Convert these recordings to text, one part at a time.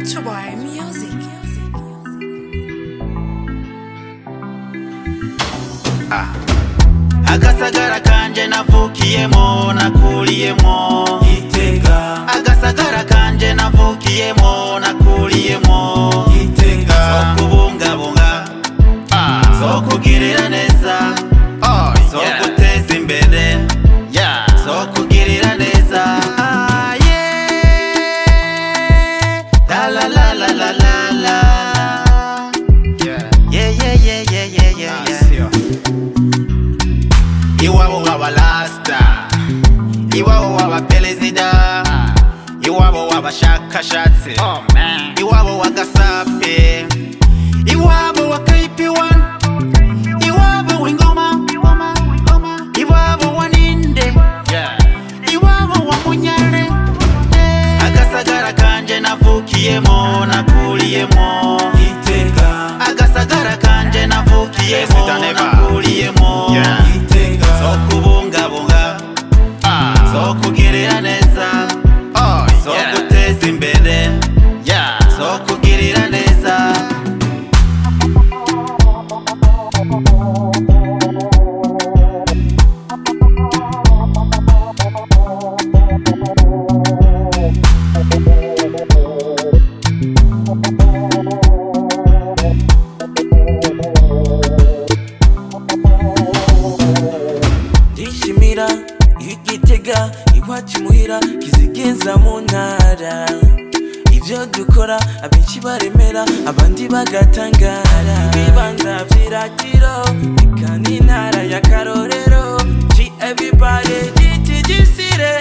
Ultraboy Music. Agasagara kanje navukiyemo nakuriyemo Gitega. Agasagara kanje navukiyemo nakuriyemo Gitega. Zokubungabunga zokugirira neza zokuteza imbere zokugirira neza la la la la la la la Iwabo w'abalasta, iwabo w'abaperezida, iwabo w'abashakashatsi, iwabo w'agasape, iwabo wa KP1, iwabo w'ingoma, iwabo wa ninde, iwabo wa munyare. Agasagara kanje navukiyemo nakuriyemo Gitega. Agasagara kanje navukiyemo nakuriyemo Gitega. Zokubungabunga zokugirira neza zokuteza imbere zokugirira neza. Ndishimira Gitega iwacu muhira kizigenza mu ntara, ivyo dukora abenshi baremera abandi bagatangara, ibibanza vy'iratiro eka n'intara y'akarorero everybody ditisire.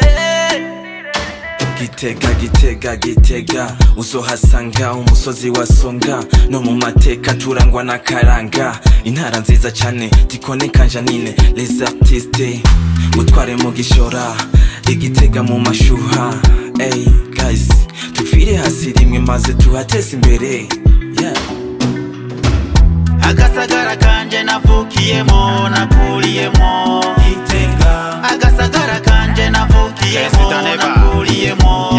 Gitega, Gitega, Gitega, uzohasanga umusozi wa Songa, no mu mateka turangwa na karanga, intara nziza cyane tikone kanjanine les artistes mutware mu gishora Igitega mu mashuha. Hey guys, tufire hasi rimwe maze tuhateze imbere. Agasagara kanje navukiyemo nakuriyemo Gitega. Agasagara kanje navukiyemo nakuriyemo